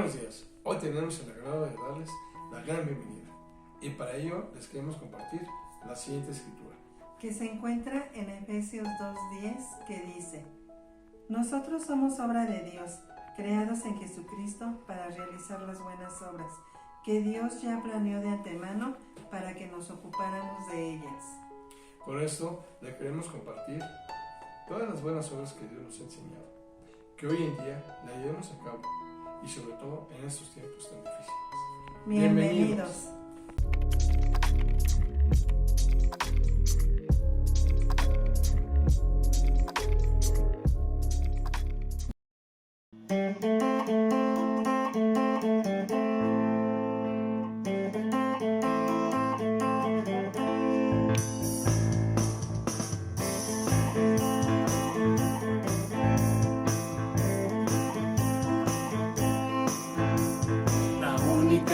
Buenos días, hoy tenemos el agrado de darles la gran bienvenida y para ello les queremos compartir la siguiente escritura que se encuentra en Efesios 2:10, que dice: nosotros somos obra de Dios, creados en Jesucristo para realizar las buenas obras que Dios ya planeó de antemano para que nos ocupáramos de ellas. Con esto le queremos compartir todas las buenas obras que Dios nos ha enseñado, que hoy en día la llevemos a cabo y sobre todo en estos tiempos tan difíciles. Bienvenidos.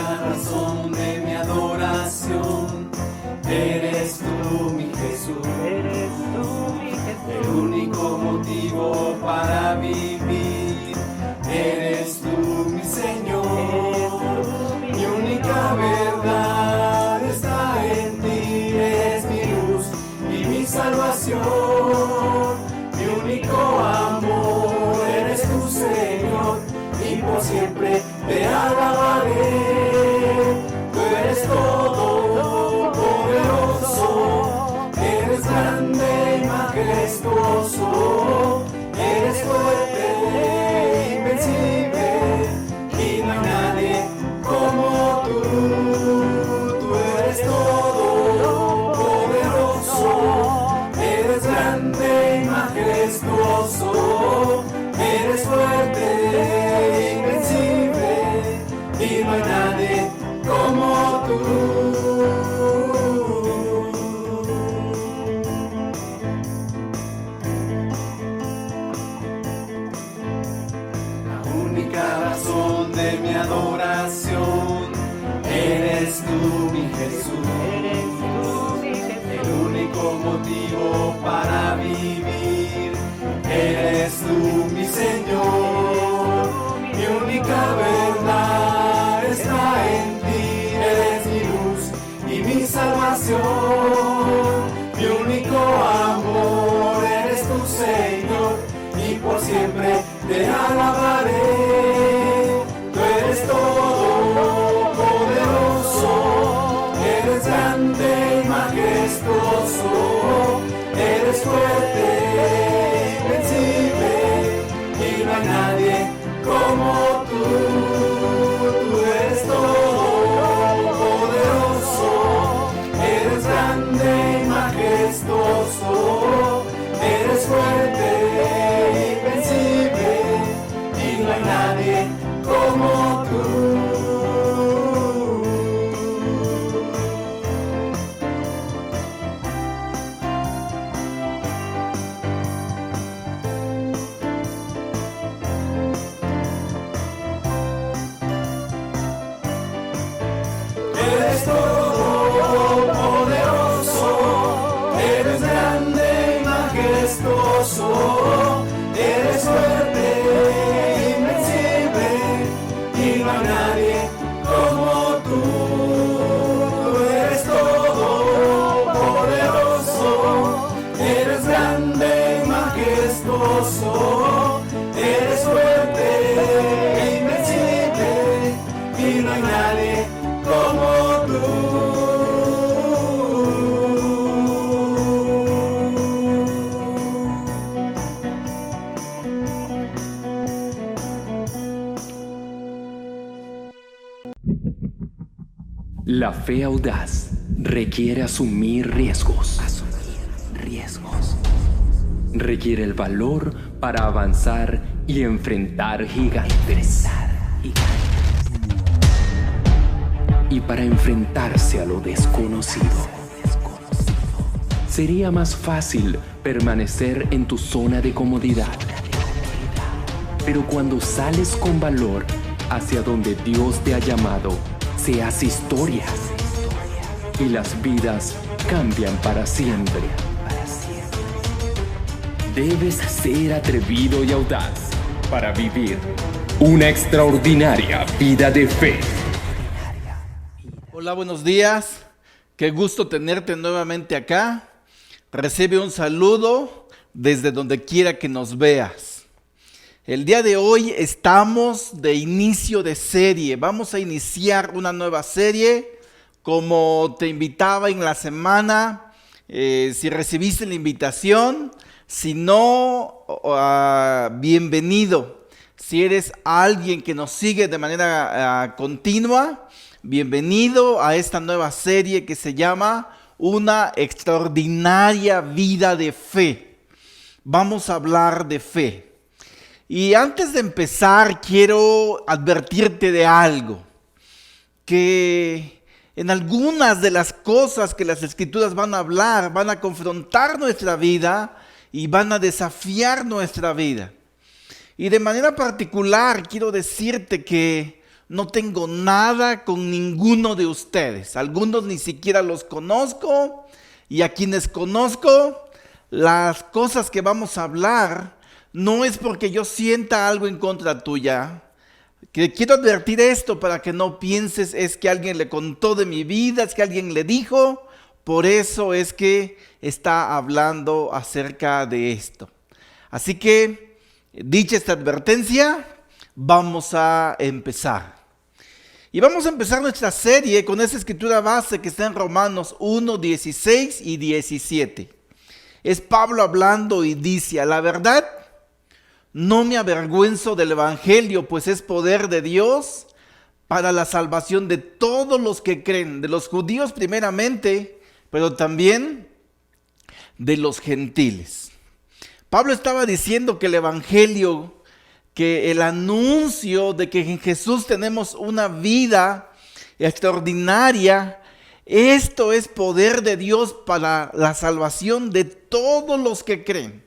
Razón de mi adoración, eres tú mi Jesús, el único motivo para vivir, eres tú mi Señor, mi única verdad está en ti, eres mi luz y mi salvación, mi único amor, eres tú Señor, y por siempre te alabaré. Tú eres todo poderoso, eres grande y majestuoso, eres fuerte, invencible, y no hay nadie como tú. Tú eres todo poderoso, eres grande y majestuoso, eres fuerte, invencible, y no hay nadie como tú. La única razón de mi adoración, eres tú mi Jesús, el único motivo para vivir, eres tú mi Señor, mi única verdad está en ti, eres mi luz y mi salvación, mi único amor, eres tu Señor, y por siempre te alabaré. Tú eres todo poderoso, eres grande y majestuoso, eres fuerte, invencible, y no hay nadie como tú. Tú eres todo poderoso, eres grande y majestuoso, eres fuerte, invencible, y no hay nadie como tú. Eres todo poderoso, eres grande y majestuoso, eres fuerte, invencible, y no hay nadie como tú. Tú eres todo poderoso, eres grande y majestuoso, eres fuerte, invencible, y no hay nadie como tú. La fe audaz requiere asumir riesgos. Requiere el valor para avanzar y enfrentar gigantes. Y para enfrentarse a lo desconocido. Sería más fácil permanecer en tu zona de comodidad. Pero cuando sales con valor hacia donde Dios te ha llamado, se hace historia. Y las vidas cambian para siempre. Debes ser atrevido y audaz para vivir Una extraordinaria vida de fe. Hola, buenos días. Qué gusto tenerte nuevamente acá. Recibe un saludo desde donde quiera que nos veas. El día de hoy estamos de inicio de serie. Vamos a iniciar una nueva serie. Como te invitaba en la semana, si recibiste la invitación, si no, bienvenido. Si eres alguien que nos sigue de manera continua, bienvenido a esta nueva serie que se llama Una extraordinaria vida de fe. Vamos a hablar de fe. Y antes de empezar, quiero advertirte de algo. Que en algunas de las cosas que las Escrituras van a hablar, van a confrontar nuestra vida y van a desafiar nuestra vida. Y de manera particular quiero decirte que no tengo nada con ninguno de ustedes. Algunos ni siquiera los conozco, y a quienes conozco, las cosas que vamos a hablar no es porque yo sienta algo en contra tuya. Que quiero advertir esto para que no pienses es que alguien le contó de mi vida, es que alguien le dijo, por eso es que está hablando acerca de esto. Así que, dicha esta advertencia, vamos a empezar. Y vamos a empezar nuestra serie con esa escritura base que está en Romanos 1, 16 y 17. Es Pablo hablando y dice: a la verdad, no me avergüenzo del evangelio, pues es poder de Dios para la salvación de todos los que creen, de los judíos primeramente, pero también de los gentiles. Pablo estaba diciendo que el evangelio, que el anuncio de que en Jesús tenemos una vida extraordinaria, esto es poder de Dios para la salvación de todos los que creen.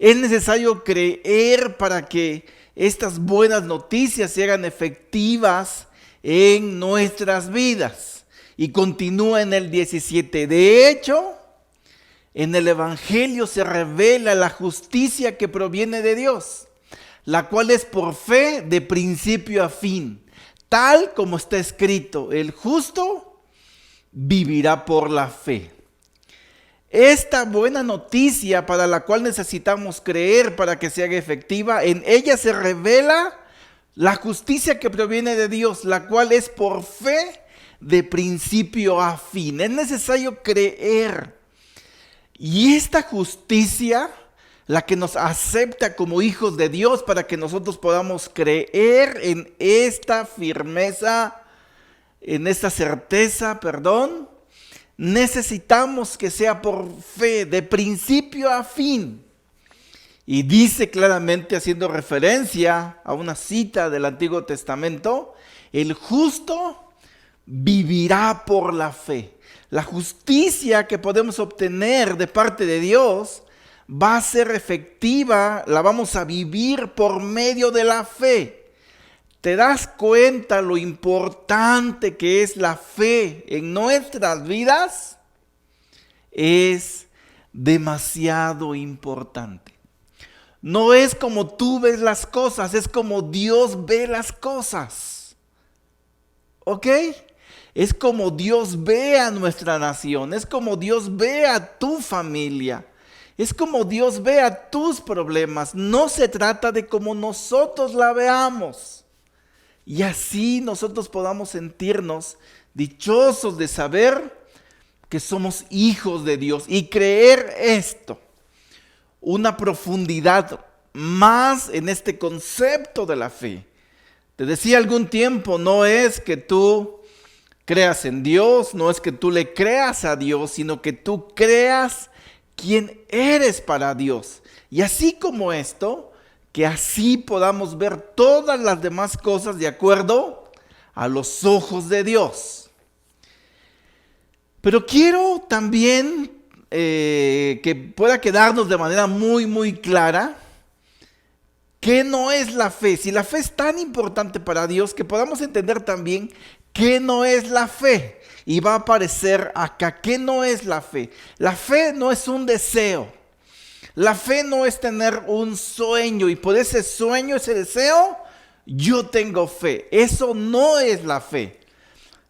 Es necesario creer para que estas buenas noticias se hagan efectivas en nuestras vidas. Y continúa en el 17. De hecho, en el evangelio se revela la justicia que proviene de Dios, la cual es por fe de principio a fin, tal como está escrito: el justo vivirá por la fe. Esta buena noticia, para la cual necesitamos creer para que se haga efectiva, en ella se revela la justicia que proviene de Dios, la cual es por fe de principio a fin. Es necesario creer. Y esta justicia, la que nos acepta como hijos de Dios, para que nosotros podamos creer en esta firmeza, en esta certeza, necesitamos que sea por fe, de principio a fin. Y dice claramente, haciendo referencia a una cita del Antiguo Testamento: el justo vivirá por la fe. La justicia que podemos obtener de parte de Dios va a ser efectiva, la vamos a vivir por medio de la fe. ¿Te das cuenta lo importante que es la fe en nuestras vidas? Es demasiado importante. No es como tú ves las cosas, es como Dios ve las cosas. ¿Ok? Es como Dios ve a nuestra nación, es como Dios ve a tu familia, es como Dios ve a tus problemas. No se trata de cómo nosotros la veamos. Y así nosotros podamos sentirnos dichosos de saber que somos hijos de Dios y creer esto. Una profundidad más en este concepto de la fe. Te decía algún tiempo, no es que tú creas en Dios, no es que tú le creas a Dios, sino que tú creas quién eres para Dios. Y así como esto, que así podamos ver todas las demás cosas de acuerdo a los ojos de Dios. Pero quiero también que pueda quedarnos de manera muy clara qué no es la fe. Si la fe es tan importante para Dios, que podamos entender también qué no es la fe. Y va a aparecer acá, ¿qué no es la fe? La fe no es un deseo. La fe no es tener un sueño y por ese sueño, ese deseo, yo tengo fe. Eso no es la fe.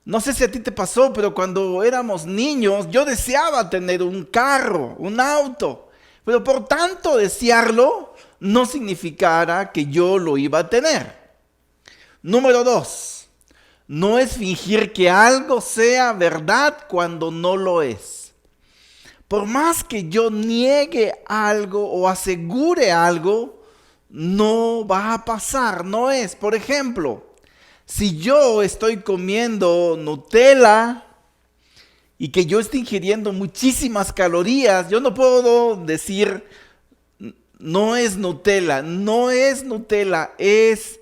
No sé si a ti te pasó, pero cuando éramos niños, yo deseaba tener un carro, un auto. Pero por tanto desearlo, no significara que yo lo iba a tener. Número 2, no es fingir que algo sea verdad cuando no lo es. Por más que yo niegue algo o asegure algo, no va a pasar, no es. Por ejemplo, si yo estoy comiendo Nutella y que yo estoy ingiriendo muchísimas calorías, yo no puedo decir, no es Nutella, no es Nutella, es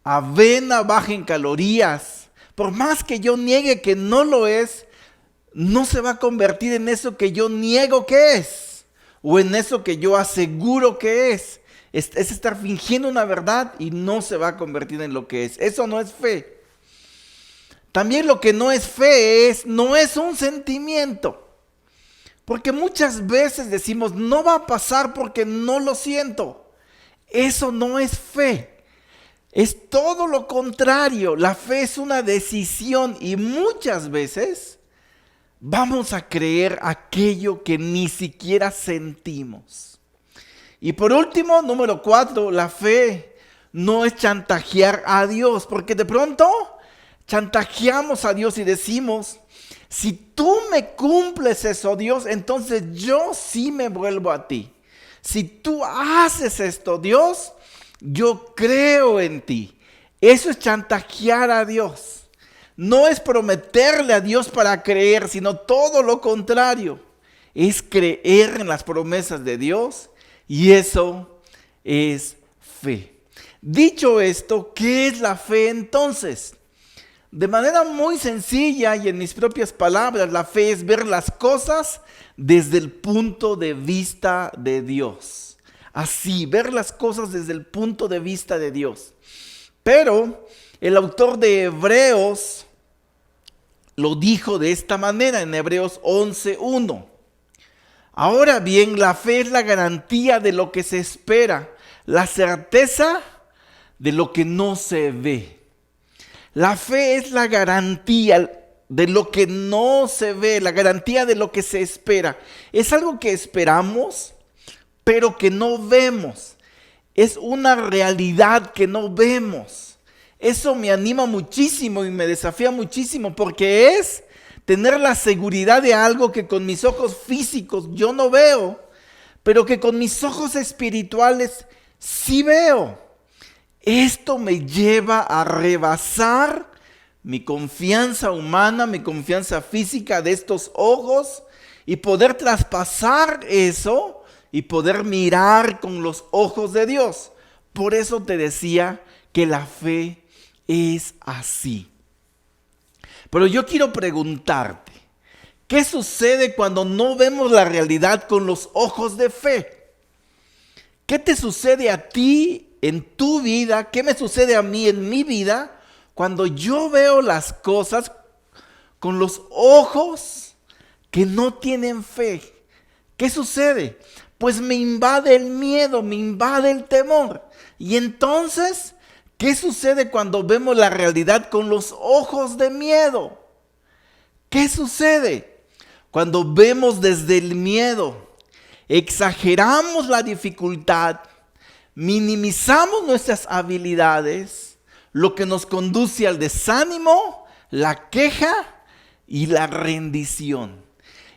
avena baja en calorías. Por más que yo niegue que no lo es, no se va a convertir en eso que yo niego que es, o en eso que yo aseguro que es. Es estar fingiendo una verdad y no se va a convertir en lo que es. Eso no es fe. También lo que no es fe no es un sentimiento. Porque muchas veces decimos, no va a pasar porque no lo siento. Eso no es fe. Es todo lo contrario. La fe es una decisión y muchas veces vamos a creer aquello que ni siquiera sentimos. Y por último, número 4, la fe no es chantajear a Dios, porque de pronto chantajeamos a Dios y decimos, si tú me cumples eso, Dios, entonces yo sí me vuelvo a ti. Si tú haces esto, Dios, yo creo en ti. Eso es chantajear a Dios. No es prometerle a Dios para creer, sino todo lo contrario. Es creer en las promesas de Dios. Y eso es fe. Dicho esto, ¿qué es la fe entonces? De manera muy sencilla y en mis propias palabras, la fe es ver las cosas desde el punto de vista de Dios. Así, ver las cosas desde el punto de vista de Dios. Pero el autor de Hebreos lo dijo de esta manera en Hebreos 11:1. Ahora bien, la fe es la garantía de lo que se espera, la certeza de lo que no se ve. La fe es la garantía de lo que no se ve, la garantía de lo que se espera. Es algo que esperamos, pero que no vemos. Es una realidad que no vemos. Eso me anima muchísimo y me desafía muchísimo porque es tener la seguridad de algo que con mis ojos físicos yo no veo, pero que con mis ojos espirituales sí veo. Esto me lleva a rebasar mi confianza humana, mi confianza física de estos ojos y poder traspasar eso y poder mirar con los ojos de Dios. Por eso te decía que la fe es así. Pero yo quiero preguntarte, ¿qué sucede cuando no vemos la realidad con los ojos de fe? ¿Qué te sucede a ti en tu vida? ¿Qué me sucede a mí en mi vida cuando yo veo las cosas con los ojos que no tienen fe? ¿Qué sucede? Pues me invade el miedo, me invade el temor. Y entonces, ¿qué sucede cuando vemos la realidad con los ojos de miedo? ¿Qué sucede? Cuando vemos desde el miedo, exageramos la dificultad, minimizamos nuestras habilidades, lo que nos conduce al desánimo, la queja y la rendición.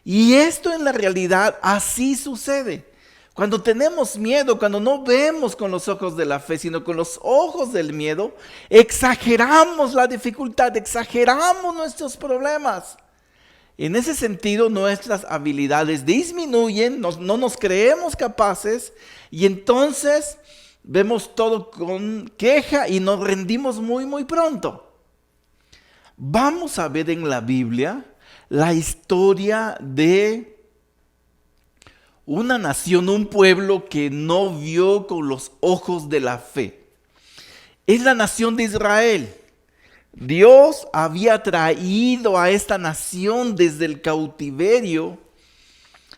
Y esto en la realidad así sucede. Cuando tenemos miedo, cuando no vemos con los ojos de la fe, sino con los ojos del miedo, exageramos la dificultad, exageramos nuestros problemas. En ese sentido, nuestras habilidades disminuyen, no nos creemos capaces y entonces vemos todo con queja y nos rendimos muy pronto. Vamos a ver en la Biblia la historia de una nación, un pueblo que no vio con los ojos de la fe. Es la nación de Israel. Dios había traído a esta nación desde el cautiverio,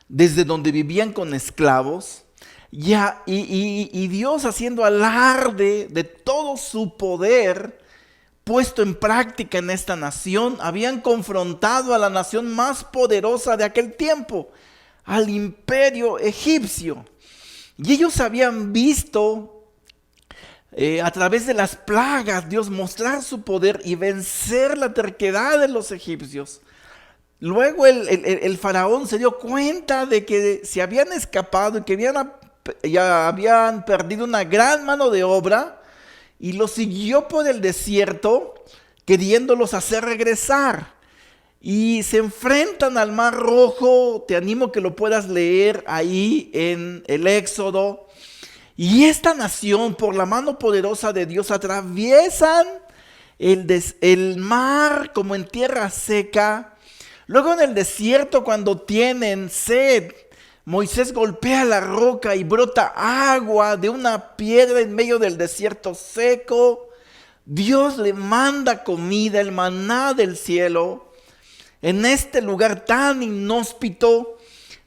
desde donde vivían con esclavos. Y Dios, haciendo alarde de todo su poder puesto en práctica en esta nación, habían confrontado a la nación más poderosa de aquel tiempo, al imperio egipcio. Y ellos habían visto a través de las plagas Dios mostrar su poder y vencer la terquedad de los egipcios. Luego el faraón se dio cuenta de que se habían escapado y que ya habían perdido una gran mano de obra, y los siguió por el desierto queriéndolos hacer regresar. Y se enfrentan al Mar Rojo. Te animo que lo puedas leer ahí en el Éxodo. Y esta nación, por la mano poderosa de Dios, atraviesan el mar como en tierra seca. Luego en el desierto, cuando tienen sed, Moisés golpea la roca y brota agua de una piedra en medio del desierto seco. Dios le manda comida, el maná del cielo. En este lugar tan inhóspito,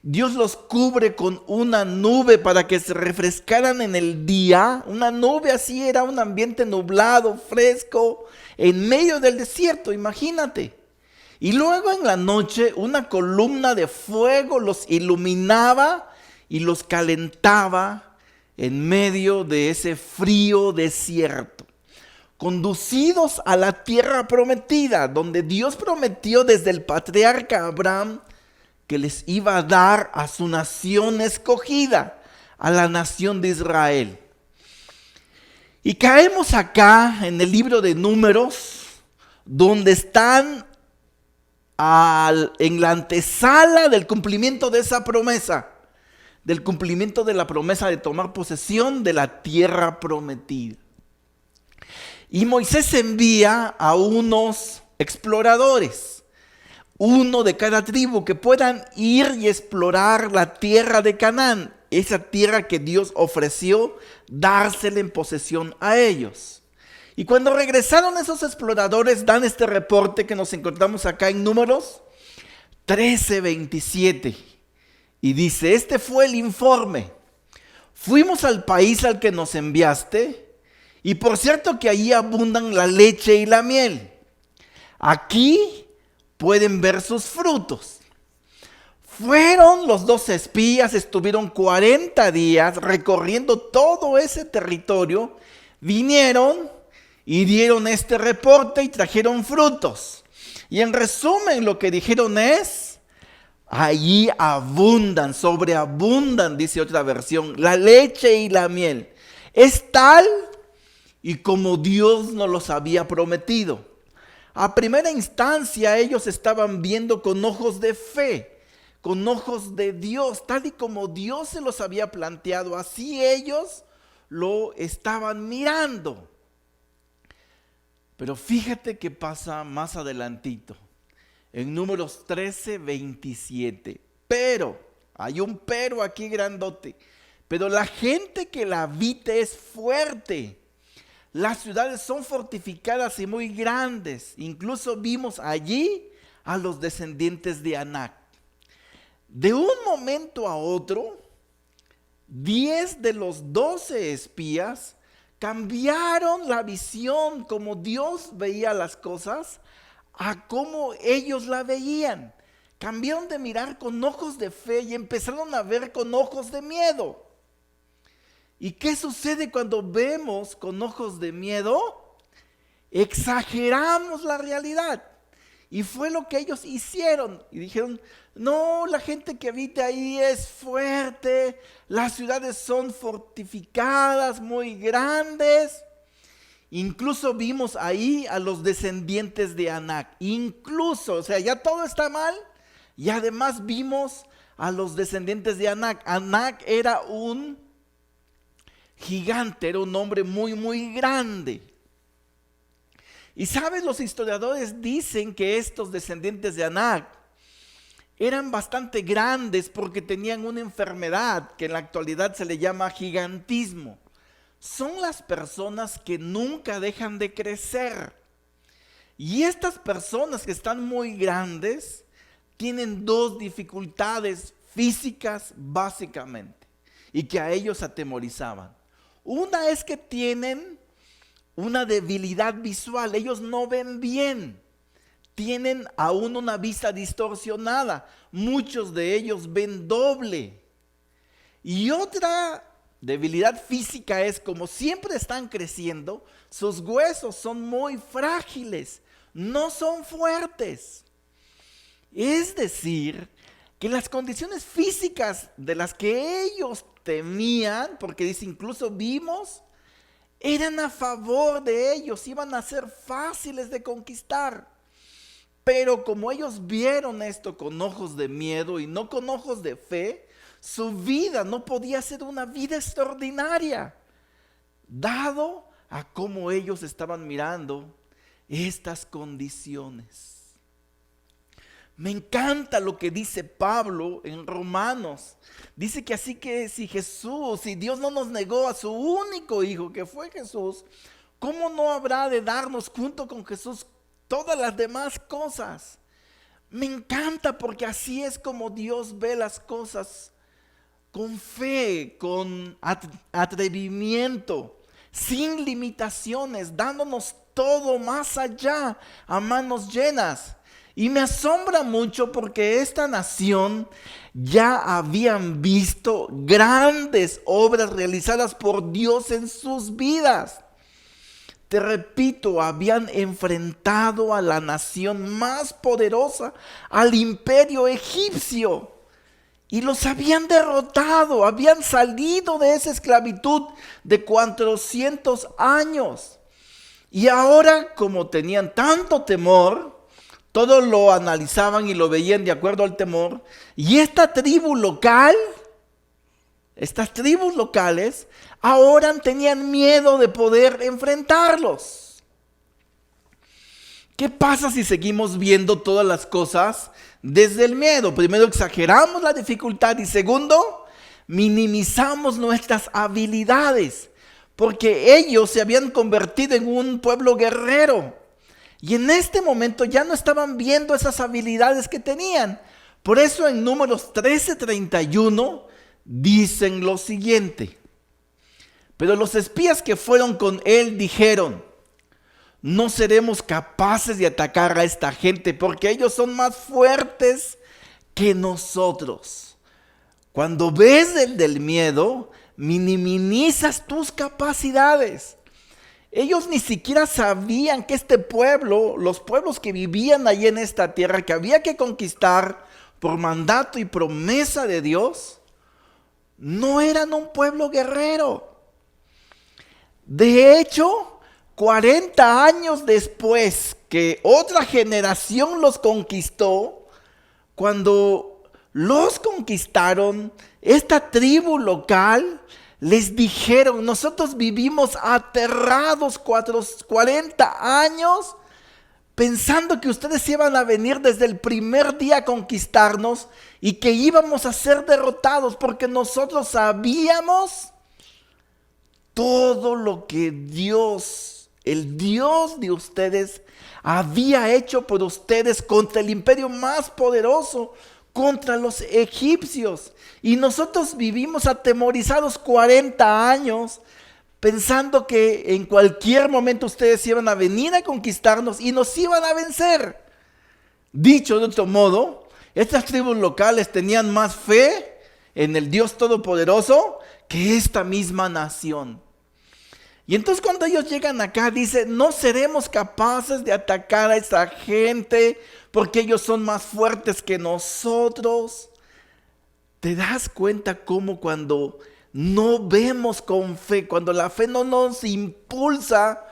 Dios los cubre con una nube para que se refrescaran en el día. Una nube así, era un ambiente nublado, fresco, en medio del desierto, imagínate. Y luego en la noche una columna de fuego los iluminaba y los calentaba en medio de ese frío desierto. Conducidos a la tierra prometida, donde Dios prometió desde el patriarca Abraham que les iba a dar a su nación escogida, a la nación de Israel. Y caemos acá en el libro de Números, donde están en la antesala del cumplimiento de esa promesa, del cumplimiento de la promesa de tomar posesión de la tierra prometida. Y Moisés envía a unos exploradores, uno de cada tribu, que puedan ir y explorar la tierra de Canaán, esa tierra que Dios ofreció dársela en posesión a ellos. Y cuando regresaron esos exploradores, dan este reporte que nos encontramos acá en Números 13:27. Y dice: este fue el informe. Fuimos al país al que nos enviaste, y por cierto que allí abundan la leche y la miel. Aquí pueden ver sus frutos. Fueron los 12 espías, estuvieron 40 días recorriendo todo ese territorio, vinieron y dieron este reporte y trajeron frutos. Y en resumen lo que dijeron es: allí abundan, sobreabundan, dice otra versión, la leche y la miel. Es tal y como Dios nos los había prometido. A primera instancia ellos estaban viendo con ojos de fe, con ojos de Dios, tal y como Dios se los había planteado, así ellos lo estaban mirando. Pero fíjate qué pasa más adelantito, en Números 13:27. Pero, hay un pero aquí grandote, pero la gente que la habite es fuerte. Las ciudades son fortificadas y muy grandes. Incluso vimos allí a los descendientes de Anac. De un momento a otro, 10 de los 12 espías cambiaron la visión, como Dios veía las cosas, a cómo ellos la veían. Cambiaron de mirar con ojos de fe y empezaron a ver con ojos de miedo. ¿Y qué sucede cuando vemos con ojos de miedo? Exageramos la realidad. Y fue lo que ellos hicieron. Y dijeron: no, la gente que habita ahí es fuerte, las ciudades son fortificadas, muy grandes. Incluso vimos ahí a los descendientes de Anac. Incluso, o sea, ya todo está mal. Y además vimos a los descendientes de Anac. Anac era un gigante, era un hombre muy, muy grande. Y sabes, los historiadores dicen que estos descendientes de Anac eran bastante grandes porque tenían una enfermedad que en la actualidad se le llama gigantismo. Son las personas que nunca dejan de crecer. Y estas personas que están muy grandes tienen dos dificultades físicas básicamente. y que a ellos atemorizaban. Una es que tienen una debilidad visual, ellos no ven bien, tienen aún una vista distorsionada, muchos de ellos ven doble. Y otra debilidad física es, como siempre están creciendo, sus huesos son muy frágiles, no son fuertes. Es decir, que las condiciones físicas de las que ellos temían, porque dice incluso vimos, eran a favor de ellos, iban a ser fáciles de conquistar. Pero como ellos vieron esto con ojos de miedo y no con ojos de fe, su vida no podía ser una vida extraordinaria, dado a cómo ellos estaban mirando estas condiciones. Me encanta lo que dice Pablo en Romanos. Dice que así que si Dios no nos negó a su único hijo, que fue Jesús, ¿cómo no habrá de darnos junto con Jesús todas las demás cosas? Me encanta porque así es como Dios ve las cosas, con fe, con atrevimiento, sin limitaciones, dándonos todo más allá, a manos llenas. Y me asombra mucho porque esta nación ya habían visto grandes obras realizadas por Dios en sus vidas. Te repito, habían enfrentado a la nación más poderosa, al imperio egipcio, y los habían derrotado, habían salido de esa esclavitud de 400 años. Y ahora, como tenían tanto temor, todo lo analizaban y lo veían de acuerdo al temor. Y esta tribu local, estas tribus locales, ahora tenían miedo de poder enfrentarlos. ¿Qué pasa si seguimos viendo todas las cosas desde el miedo? Primero, exageramos la dificultad y segundo, minimizamos nuestras habilidades, porque ellos se habían convertido en un pueblo guerrero. Y en este momento ya no estaban viendo esas habilidades que tenían. Por eso en Números 13:31 dicen lo siguiente. Pero los espías que fueron con él dijeron: no seremos capaces de atacar a esta gente porque ellos son más fuertes que nosotros. Cuando ves el del miedo, minimizas tus capacidades. Ellos ni siquiera sabían que este pueblo, los pueblos que vivían allí en esta tierra, que había que conquistar por mandato y promesa de Dios, no eran un pueblo guerrero. De hecho, 40 años después que otra generación los conquistó, cuando los conquistaron, esta tribu local les dijeron: nosotros vivimos aterrados 40 años pensando que ustedes iban a venir desde el primer día a conquistarnos y que íbamos a ser derrotados porque nosotros sabíamos todo lo que Dios, el Dios de ustedes, había hecho por ustedes contra el imperio más poderoso, contra los egipcios. Y nosotros vivimos atemorizados 40 años pensando que en cualquier momento ustedes iban a venir a conquistarnos y nos iban a vencer. Dicho de otro modo, estas tribus locales tenían más fe en el Dios Todopoderoso que esta misma nación. Y entonces cuando ellos llegan acá, dice: no seremos capaces de atacar a esta gente porque ellos son más fuertes que nosotros. ¿Te das cuenta cómo cuando no vemos con fe, cuando la fe no nos impulsa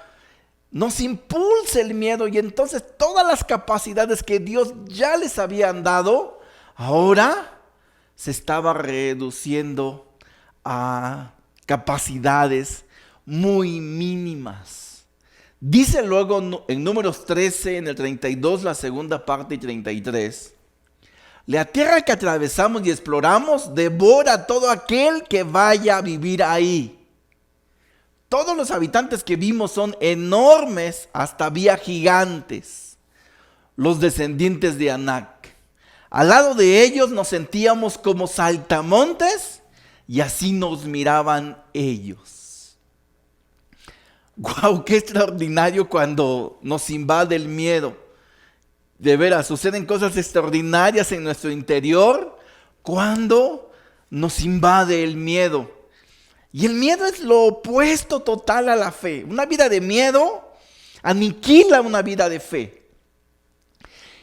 el miedo, y entonces todas las capacidades que Dios ya les habían dado, ahora se estaba reduciendo a capacidades muy mínimas? Dice luego en Números 13, en el 32, la segunda parte y 33. La tierra que atravesamos y exploramos devora a todo aquel que vaya a vivir ahí. Todos los habitantes que vimos son enormes, hasta había gigantes, los descendientes de Anac. Al lado de ellos nos sentíamos como saltamontes y así nos miraban ellos. ¡Guau! ¡Qué extraordinario cuando nos invade el miedo! De veras, suceden cosas extraordinarias en nuestro interior cuando nos invade el miedo. Y el miedo es lo opuesto total a la fe. Una vida de miedo aniquila una vida de fe.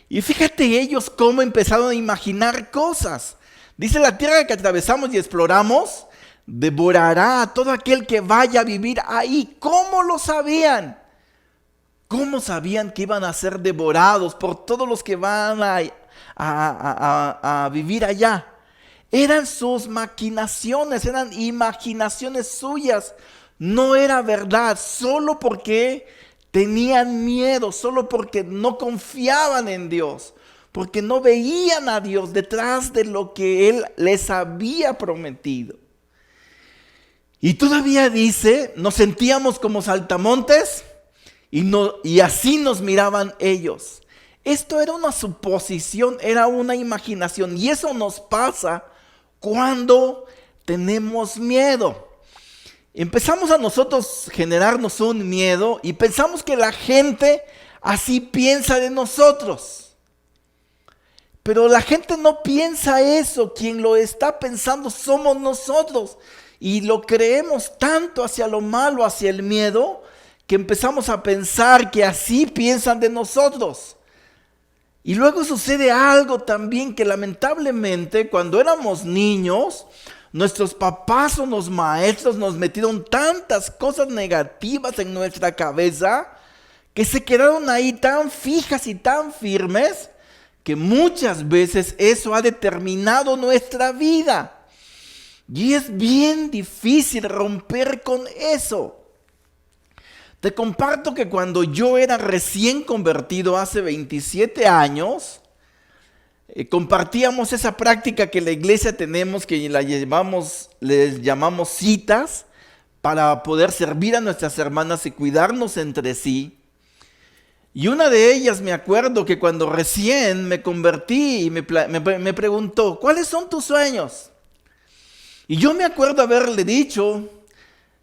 Y fíjate ellos cómo empezaron a imaginar cosas. Dice: la tierra que atravesamos y exploramos devorará a todo aquel que vaya a vivir ahí. ¿Cómo lo sabían? ¿Cómo sabían que iban a ser devorados por todos los que van a vivir allá? Eran sus maquinaciones, eran imaginaciones suyas. No era verdad, solo porque tenían miedo, solo porque no confiaban en Dios, porque no veían a Dios detrás de lo que Él les había prometido. Y todavía dice: nos sentíamos como saltamontes y así nos miraban ellos. Esto era una suposición, era una imaginación, y eso nos pasa cuando tenemos miedo. Empezamos a nosotros generarnos un miedo y pensamos que la gente así piensa de nosotros. Pero la gente no piensa eso. Quien lo está pensando somos nosotros. Y lo creemos tanto hacia lo malo, hacia el miedo, que empezamos a pensar que así piensan de nosotros. Y luego sucede algo también, que lamentablemente cuando éramos niños, nuestros papás o los maestros nos metieron tantas cosas negativas en nuestra cabeza que se quedaron ahí tan fijas y tan firmes que muchas veces eso ha determinado nuestra vida. Y es bien difícil romper con eso. Te comparto que cuando yo era recién convertido hace 27 años, compartíamos esa práctica que en la iglesia tenemos, que les llamamos citas, para poder servir a nuestras hermanas y cuidarnos entre sí. Y una de ellas, me acuerdo que cuando recién me convertí, me preguntó: ¿cuáles son tus sueños? Y yo me acuerdo haberle dicho: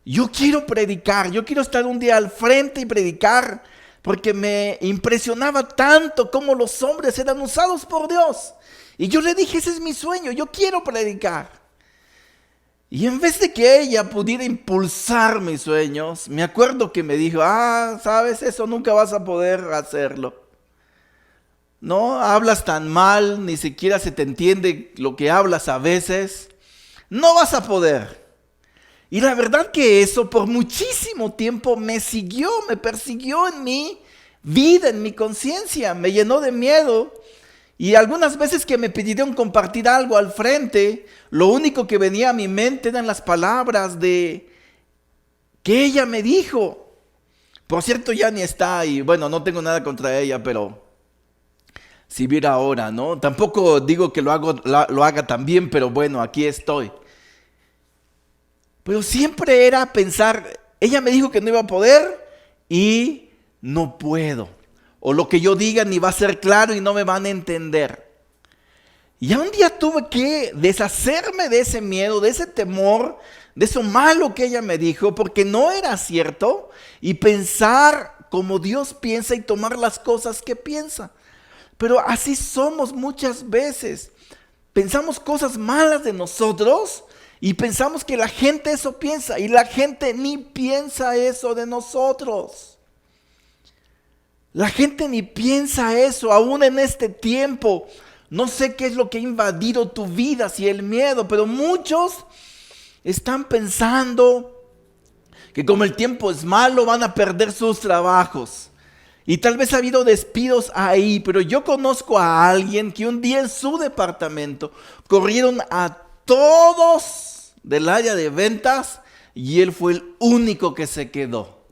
yo quiero predicar, yo quiero estar un día al frente y predicar, porque me impresionaba tanto cómo los hombres eran usados por Dios. Y yo le dije: ese es mi sueño, yo quiero predicar. Y en vez de que ella pudiera impulsar mis sueños, me acuerdo que me dijo: sabes, eso nunca vas a poder hacerlo. No, hablas tan mal, ni siquiera se te entiende lo que hablas a veces. No vas a poder. Y la verdad que eso por muchísimo tiempo me persiguió en mi vida, en mi conciencia, me llenó de miedo. Y algunas veces que me pidieron compartir algo al frente, lo único que venía a mi mente eran las palabras que ella me dijo. Por cierto, ya ni está ahí. Bueno, no tengo nada contra ella, pero si viera ahora, ¿no? Tampoco digo que lo haga tan bien, pero bueno, aquí estoy. Pero siempre era pensar: ella me dijo que no iba a poder y no puedo. O lo que yo diga ni va a ser claro y no me van a entender. Y un día tuve que deshacerme de ese miedo, de ese temor, de eso malo que ella me dijo, porque no era cierto, y pensar como Dios piensa y tomar las cosas que piensa. Pero así somos muchas veces. Pensamos cosas malas de nosotros y pensamos que la gente eso piensa, y la gente ni piensa eso de nosotros. La gente ni piensa eso, aún en este tiempo. No sé qué es lo que ha invadido tu vida, si el miedo, pero muchos están pensando que como el tiempo es malo, van a perder sus trabajos. Y tal vez ha habido despidos ahí, pero yo conozco a alguien que un día en su departamento corrieron a todos del área de ventas y él fue el único que se quedó.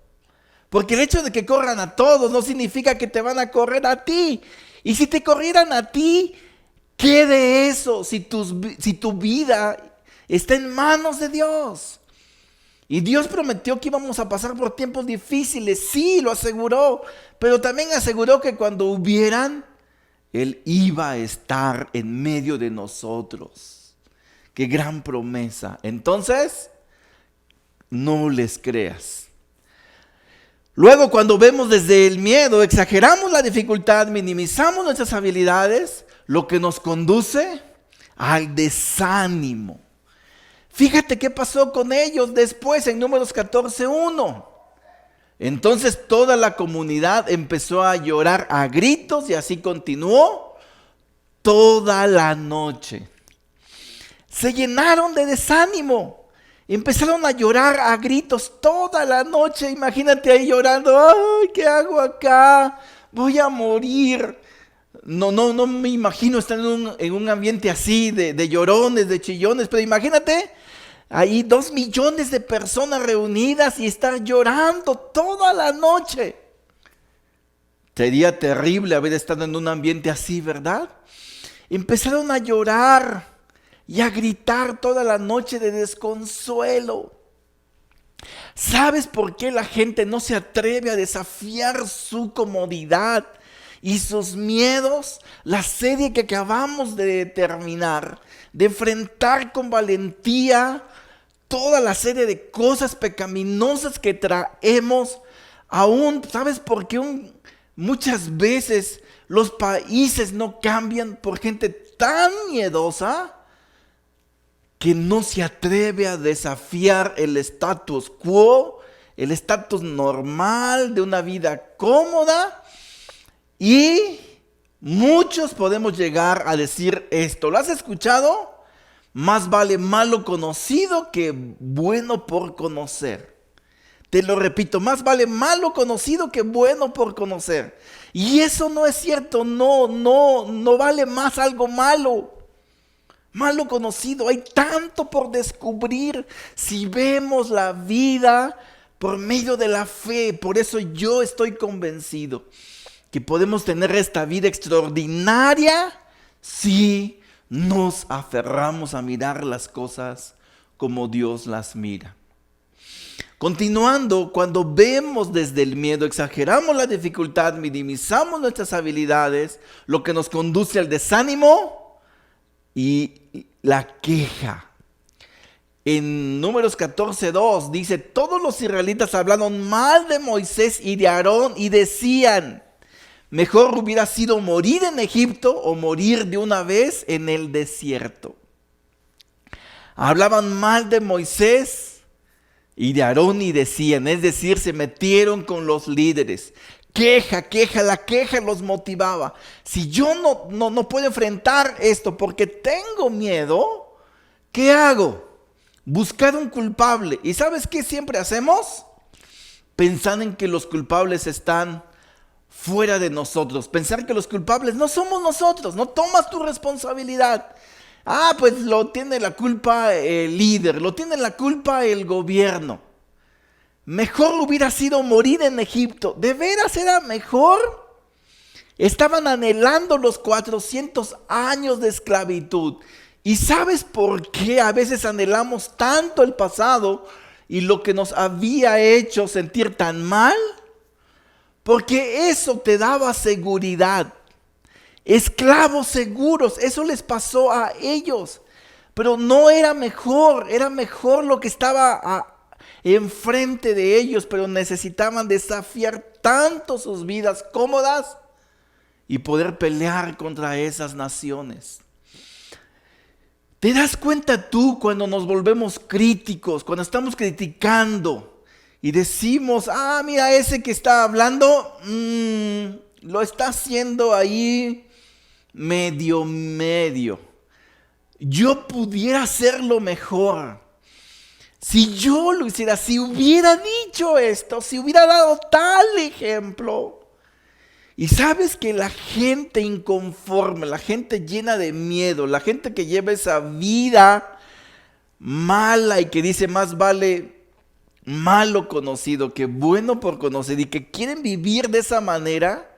Porque el hecho de que corran a todos no significa que te van a correr a ti. Y si te corrieran a ti, ¿qué de eso si tu vida está en manos de Dios? Y Dios prometió que íbamos a pasar por tiempos difíciles. Sí, lo aseguró. Pero también aseguró que cuando hubieran, Él iba a estar en medio de nosotros. qué gran promesa. Entonces, no les creas. Luego, cuando vemos desde el miedo, exageramos la dificultad, minimizamos nuestras habilidades, lo que nos conduce al desánimo. Fíjate qué pasó con ellos después en Números 14:1. Entonces toda la comunidad empezó a llorar a gritos y así continuó toda la noche. Se llenaron de desánimo. Empezaron a llorar a gritos toda la noche. Imagínate ahí llorando. ¡Ay, qué hago acá! Voy a morir. No me imagino estar en un ambiente así de llorones, de chillones. Pero imagínate, ahí 2 millones de personas reunidas y estar llorando toda la noche. Sería terrible haber estado en un ambiente así, ¿verdad? Empezaron a llorar y a gritar toda la noche de desconsuelo. ¿Sabes por qué la gente no se atreve a desafiar su comodidad y sus miedos? La serie que acabamos de terminar, de enfrentar con valentía toda la serie de cosas pecaminosas que traemos aún. ¿Sabes por qué muchas veces los países no cambian? Por gente tan miedosa que no se atreve a desafiar el status quo, el status normal de una vida cómoda. Y muchos podemos llegar a decir esto. ¿Lo has escuchado? Más vale malo conocido que bueno por conocer. Te lo repito, más vale malo conocido que bueno por conocer. Y eso no es cierto, no vale más algo malo. Malo conocido, hay tanto por descubrir si vemos la vida por medio de la fe. Por eso yo estoy convencido que podemos tener esta vida extraordinaria si nos aferramos a mirar las cosas como Dios las mira. Continuando, cuando vemos desde el miedo, exageramos la dificultad, minimizamos nuestras habilidades, lo que nos conduce al desánimo y la queja. En Números 14:2 dice: todos los israelitas hablaron mal de Moisés y de Aarón y decían: mejor hubiera sido morir en Egipto o morir de una vez en el desierto. Hablaban mal de Moisés y de Aarón y decían, es decir, se metieron con los líderes. La queja los motivaba. Si yo no puedo enfrentar esto porque tengo miedo, ¿qué hago? Buscar un culpable. ¿Y sabes qué siempre hacemos? Pensar en que los culpables están fuera de nosotros. Pensar que los culpables no somos nosotros. No tomas tu responsabilidad. Pues lo tiene la culpa el líder, lo tiene la culpa el gobierno. Mejor hubiera sido morir en Egipto. ¿De veras era mejor? Estaban anhelando los 400 años de esclavitud. ¿Y sabes por qué a veces anhelamos tanto el pasado y lo que nos había hecho sentir tan mal? Porque eso te daba seguridad. Esclavos seguros, eso les pasó a ellos. Pero no era mejor lo que estaba enfrente de ellos, pero necesitaban desafiar tanto sus vidas cómodas y poder pelear contra esas naciones. ¿Te das cuenta tú cuando nos volvemos críticos, cuando estamos criticando y decimos, mira, ese que está hablando, lo está haciendo ahí medio? Yo pudiera hacerlo mejor. Si yo lo hiciera, si hubiera dicho esto, si hubiera dado tal ejemplo. Y sabes que la gente inconforme, la gente llena de miedo, la gente que lleva esa vida mala y que dice más vale malo conocido que bueno por conocer, y que quieren vivir de esa manera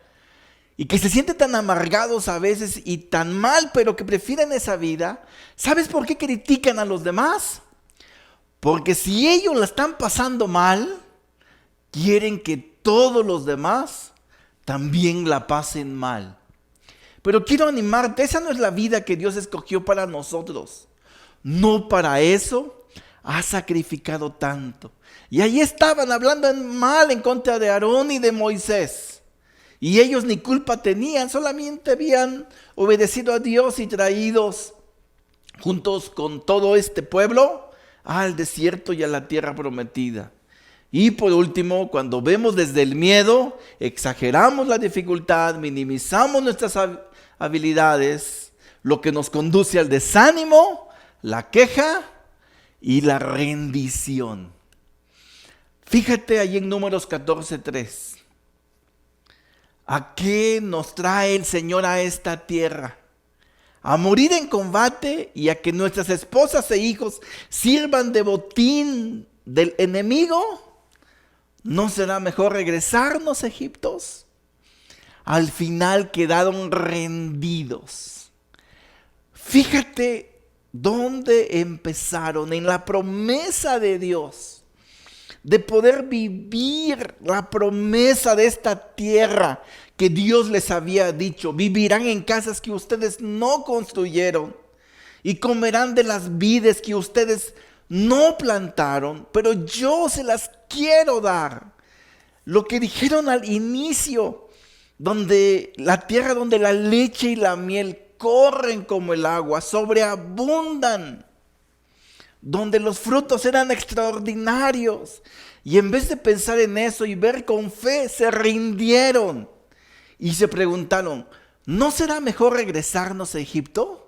y que se sienten tan amargados a veces y tan mal, pero que prefieren esa vida. ¿Sabes por qué critican a los demás? Porque si ellos la están pasando mal, quieren que todos los demás también la pasen mal. Pero quiero animarte, esa no es la vida que Dios escogió para nosotros. ¿No para eso has sacrificado tanto? Y ahí estaban hablando mal en contra de Aarón y de Moisés. Y ellos ni culpa tenían, solamente habían obedecido a Dios y traídos juntos con todo este pueblo al desierto y a la tierra prometida. Y por último, cuando vemos desde el miedo, exageramos la dificultad, minimizamos nuestras habilidades, lo que nos conduce al desánimo, la queja y la rendición. Fíjate ahí en Números 14:3. ¿A qué nos trae el Señor a esta tierra? A morir en combate y a que nuestras esposas e hijos sirvan de botín del enemigo. ¿No será mejor regresarnos a Egipto? Al final quedaron rendidos. Fíjate dónde empezaron, en la promesa de Dios, de poder vivir la promesa de esta tierra que Dios les había dicho. Vivirán en casas que ustedes no construyeron y comerán de las vides que ustedes no plantaron, pero yo se las quiero dar. Lo que dijeron al inicio, donde la tierra donde la leche y la miel corren como el agua, sobreabundan, donde los frutos eran extraordinarios. Y en vez de pensar en eso y ver con fe, se rindieron y se preguntaron, ¿no será mejor regresarnos a Egipto?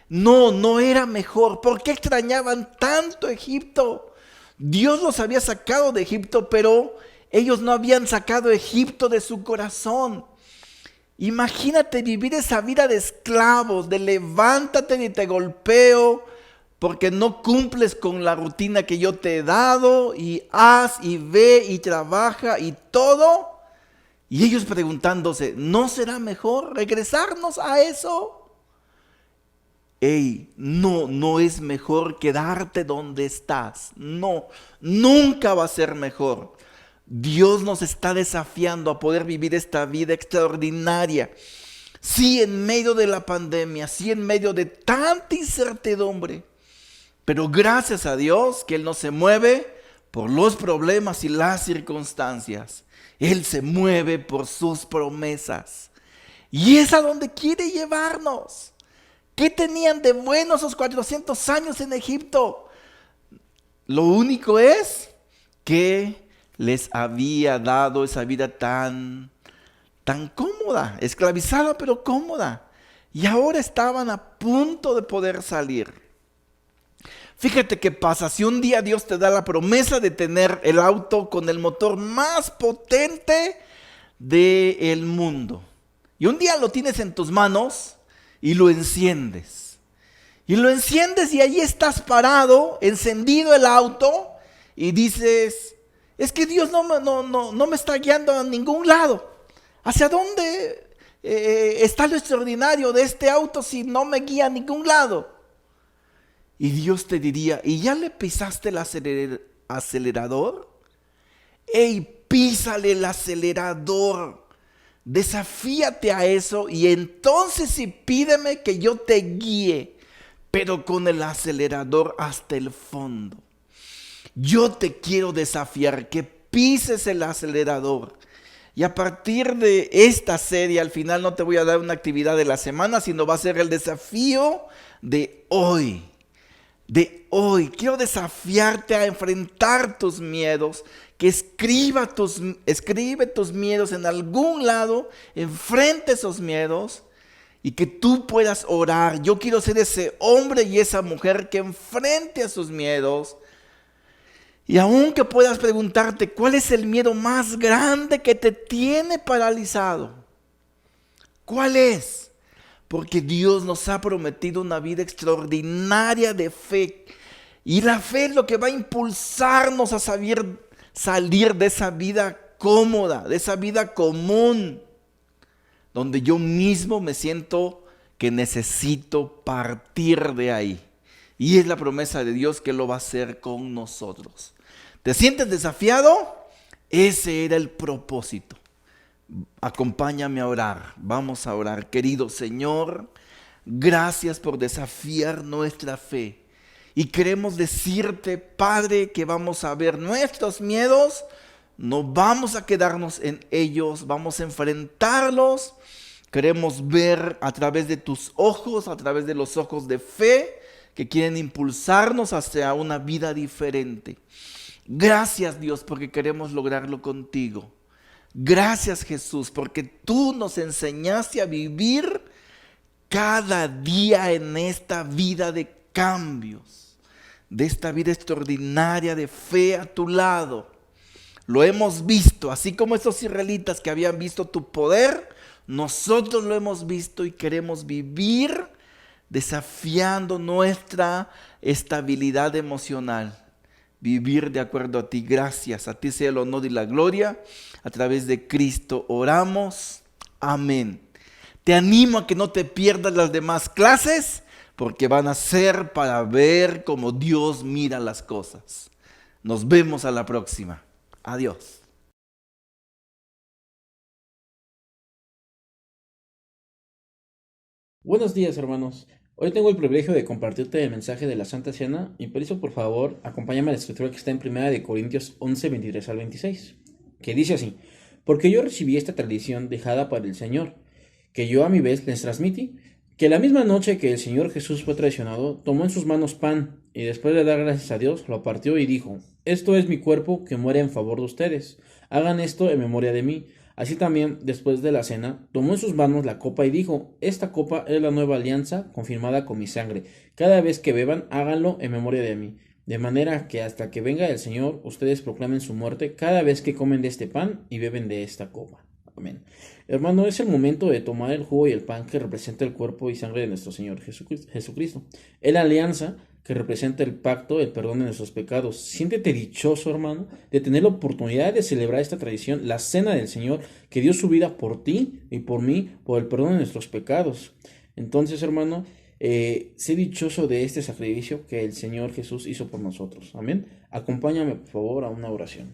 No, no era mejor. ¿Por qué extrañaban tanto Egipto? Dios los había sacado de Egipto, pero ellos no habían sacado Egipto de su corazón. Imagínate vivir esa vida de esclavos, de levántate y te golpeo, porque no cumples con la rutina que yo te he dado, y haz y ve y trabaja y todo. Y ellos preguntándose, ¿no será mejor regresarnos a eso? No es mejor quedarte donde estás. No, nunca va a ser mejor. Dios nos está desafiando a poder vivir esta vida extraordinaria. Sí, en medio de la pandemia, sí, en medio de tanta incertidumbre. Pero gracias a Dios que Él no se mueve por los problemas y las circunstancias. Él se mueve por sus promesas. Y es a donde quiere llevarnos. ¿Qué tenían de bueno esos 400 años en Egipto? Lo único es que les había dado esa vida tan cómoda, esclavizada pero cómoda. Y ahora estaban a punto de poder salir. Fíjate qué pasa, si un día Dios te da la promesa de tener el auto con el motor más potente del mundo, y un día lo tienes en tus manos y lo enciendes. Y lo enciendes y ahí estás parado, encendido el auto, y dices, es que Dios no me está guiando a ningún lado. ¿Hacia dónde está lo extraordinario de este auto si no me guía a ningún lado? Y Dios te diría, ¿y ya le pisaste el acelerador? Písale el acelerador. Desafíate a eso y entonces sí pídeme que yo te guíe, pero con el acelerador hasta el fondo. Yo te quiero desafiar que pises el acelerador. Y a partir de esta serie, al final no te voy a dar una actividad de la semana, sino va a ser el desafío de hoy. Quiero desafiarte a enfrentar tus miedos, que escribe tus miedos en algún lado, enfrente esos miedos y que tú puedas orar. Yo quiero ser ese hombre y esa mujer que enfrente a sus miedos. Y aunque puedas preguntarte, ¿cuál es el miedo más grande que te tiene paralizado? ¿Cuál es? Porque Dios nos ha prometido una vida extraordinaria de fe. Y la fe es lo que va a impulsarnos a salir de esa vida cómoda, de esa vida común, donde yo mismo me siento que necesito partir de ahí. Y es la promesa de Dios que lo va a hacer con nosotros. ¿Te sientes desafiado? Ese era el propósito. Acompáñame a orar. Vamos a orar. Querido Señor, gracias por desafiar nuestra fe. Y queremos decirte, Padre, que vamos a ver nuestros miedos, no vamos a quedarnos en ellos, vamos a enfrentarlos. Queremos ver a través de tus ojos, a través de los ojos de fe, que quieren impulsarnos hacia una vida diferente. Gracias, Dios, porque queremos lograrlo contigo. Gracias, Jesús, porque tú nos enseñaste a vivir cada día en esta vida de cambios, de esta vida extraordinaria de fe a tu lado. Lo hemos visto, así como estos israelitas que habían visto tu poder, nosotros lo hemos visto y queremos vivir desafiando nuestra estabilidad emocional. Vivir de acuerdo a ti. Gracias, a ti sea el honor y la gloria. A través de Cristo oramos. Amén. Te animo a que no te pierdas las demás clases, porque van a ser para ver cómo Dios mira las cosas. Nos vemos a la próxima. Adiós. Buenos días, hermanos. Hoy tengo el privilegio de compartirte el mensaje de la Santa Cena y por eso, por favor, acompáñame a la escritura que está en 1 Corintios 11, 23 al 26, que dice así: porque yo recibí esta tradición dejada para el Señor, que yo a mi vez les transmití, que la misma noche que el Señor Jesús fue traicionado, tomó en sus manos pan, y después de dar gracias a Dios, lo partió y dijo: esto es mi cuerpo que muere en favor de ustedes, hagan esto en memoria de mí. Así también, después de la cena, tomó en sus manos la copa y dijo: esta copa es la nueva alianza confirmada con mi sangre. Cada vez que beban, háganlo en memoria de mí. De manera que hasta que venga el Señor, ustedes proclamen su muerte cada vez que comen de este pan y beben de esta copa. Amén. Hermano, es el momento de tomar el jugo y el pan que representa el cuerpo y sangre de nuestro Señor Jesucristo. Es la alianza que representa el pacto, el perdón de nuestros pecados. Siéntete dichoso, hermano, de tener la oportunidad de celebrar esta tradición, la cena del Señor, que dio su vida por ti y por mí, por el perdón de nuestros pecados. Entonces, hermano, sé dichoso de este sacrificio que el Señor Jesús hizo por nosotros. Amén. Acompáñame, por favor, a una oración.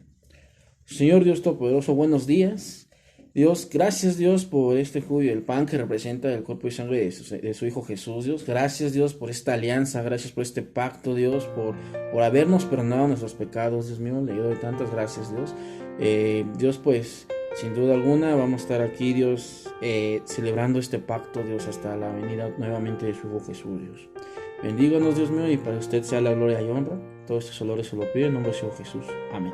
Señor Dios Todopoderoso, buenos días. Dios, gracias Dios por este jugo y el pan que representa el cuerpo y sangre de su Hijo Jesús. Dios, gracias Dios por esta alianza, gracias por este pacto, Dios, por habernos perdonado nuestros pecados. Dios mío, le doy tantas gracias, Dios. Dios, pues, sin duda alguna vamos a estar aquí, Dios, celebrando este pacto, Dios, hasta la venida nuevamente de su Hijo Jesús, Dios. Bendíganos, Dios mío, y para usted sea la gloria y honra. Todos estos olores se lo pido en nombre de su Hijo Jesús. Amén.